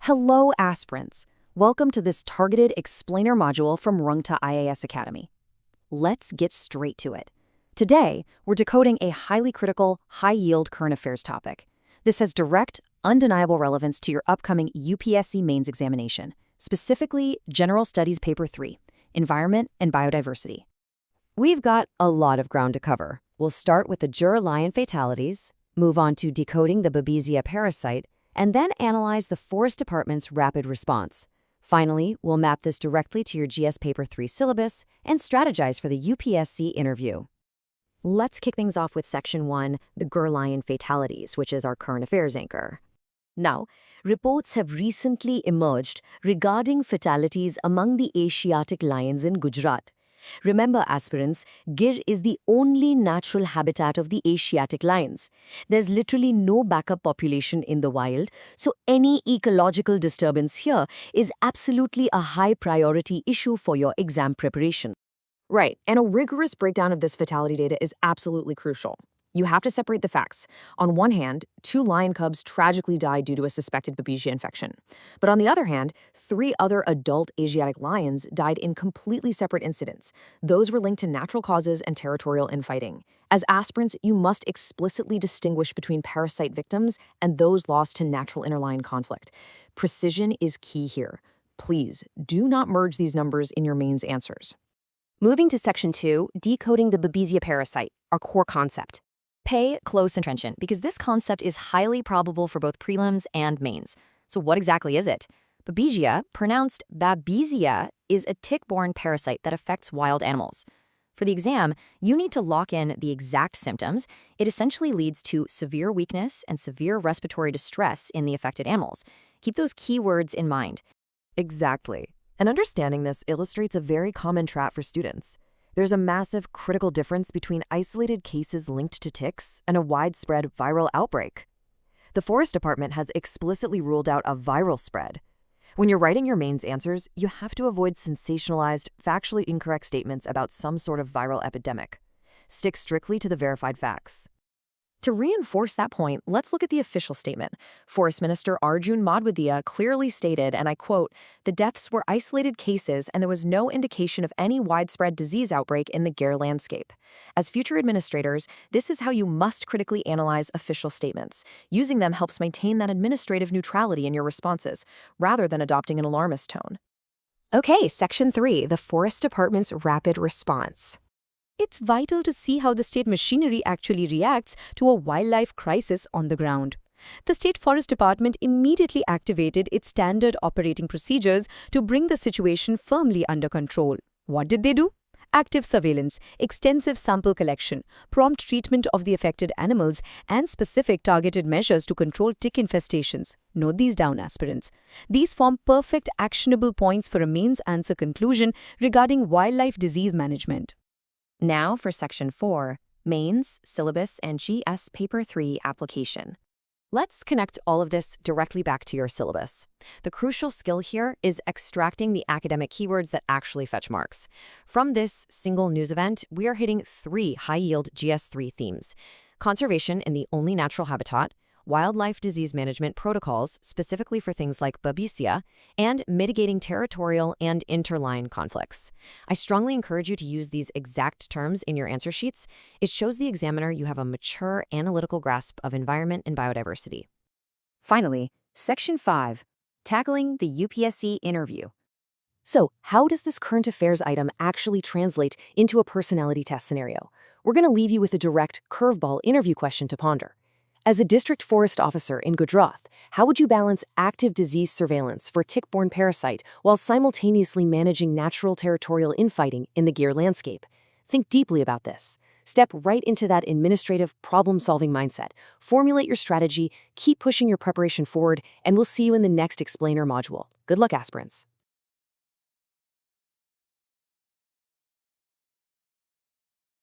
Hello, aspirants. Welcome to this targeted explainer module from Rungta IAS Academy. Let's get straight to it. Today, we're decoding a highly critical, high-yield current affairs topic. This has direct, undeniable relevance to your upcoming UPSC mains examination, specifically General Studies Paper 3, Environment and Biodiversity. We've got a lot of ground to cover. We'll start with the Gir lion fatalities, move on to decoding the Babesia parasite, and then analyze the Forest Department's rapid response. Finally, we'll map this directly to your GS Paper 3 syllabus and strategize for the UPSC interview. Let's kick things off with Section 1, the Gir lion fatalities, which is our current affairs anchor. Now, reports have recently emerged regarding fatalities among the Asiatic lions in Gujarat. Remember, aspirants, Gir is the only natural habitat of the Asiatic lions. There's literally no backup population in the wild, so any ecological disturbance here is absolutely a high priority issue for your exam preparation. Right, and a rigorous breakdown of this fatality data is absolutely crucial. You have to separate the facts. On one hand, 2 lion cubs tragically died due to a suspected Babesia infection. But on the other hand, 3 other adult Asiatic lions died in completely separate incidents. Those were linked to natural causes and territorial infighting. As aspirants, you must explicitly distinguish between parasite victims and those lost to natural interlion conflict. Precision is key here. Please, do not merge these numbers in your mains answers. Moving to Section 2, decoding the Babesia parasite, our core concept. Pay close attention, because this concept is highly probable for both prelims and mains. So what exactly is it? Babesia, pronounced Babesia, is a tick-borne parasite that affects wild animals. For the exam, you need to lock in the exact symptoms. It essentially leads to severe weakness and severe respiratory distress in the affected animals. Keep those keywords in mind. Exactly. And understanding this illustrates a very common trap for students. There's a massive critical difference between isolated cases linked to ticks and a widespread viral outbreak. The Forest Department has explicitly ruled out a viral spread. When you're writing your mains answers, you have to avoid sensationalized, factually incorrect statements about some sort of viral epidemic. Stick strictly to the verified facts. To reinforce that point, let's look at the official statement. Forest Minister Arjun Madhwadiya clearly stated, and I quote, "The deaths were isolated cases and there was no indication of any widespread disease outbreak in the Gir landscape." As future administrators, this is how you must critically analyze official statements. Using them helps maintain that administrative neutrality in your responses, rather than adopting an alarmist tone. Okay, Section 3, the Forest Department's rapid response. It's vital to see how the state machinery actually reacts to a wildlife crisis on the ground. The State Forest Department immediately activated its standard operating procedures to bring the situation firmly under control. What did they do? Active surveillance, extensive sample collection, prompt treatment of the affected animals, and specific targeted measures to control tick infestations. Note these down, aspirants. These form perfect actionable points for a mains answer conclusion regarding wildlife disease management. Now for Section 4, Mains, Syllabus, and GS Paper 3 Application. Let's connect all of this directly back to your syllabus. The crucial skill here is extracting the academic keywords that actually fetch marks. From this single news event, we are hitting 3 high-yield GS3 themes: conservation in the only natural habitat, wildlife disease management protocols specifically for things like Babesia, and mitigating territorial and interline conflicts. I strongly encourage you to use these exact terms in your answer sheets. It shows the examiner you have a mature analytical grasp of environment and biodiversity. Finally, Section 5, tackling the UPSC interview. So, how does this current affairs item actually translate into a personality test scenario? We're going to leave you with a direct curveball interview question to ponder. As a district forest officer in Gujarat, how would you balance active disease surveillance for tick-borne parasite while simultaneously managing natural territorial infighting in the Gir landscape? Think deeply about this. Step right into that administrative problem-solving mindset. Formulate your strategy, keep pushing your preparation forward, and we'll see you in the next explainer module. Good luck, aspirants.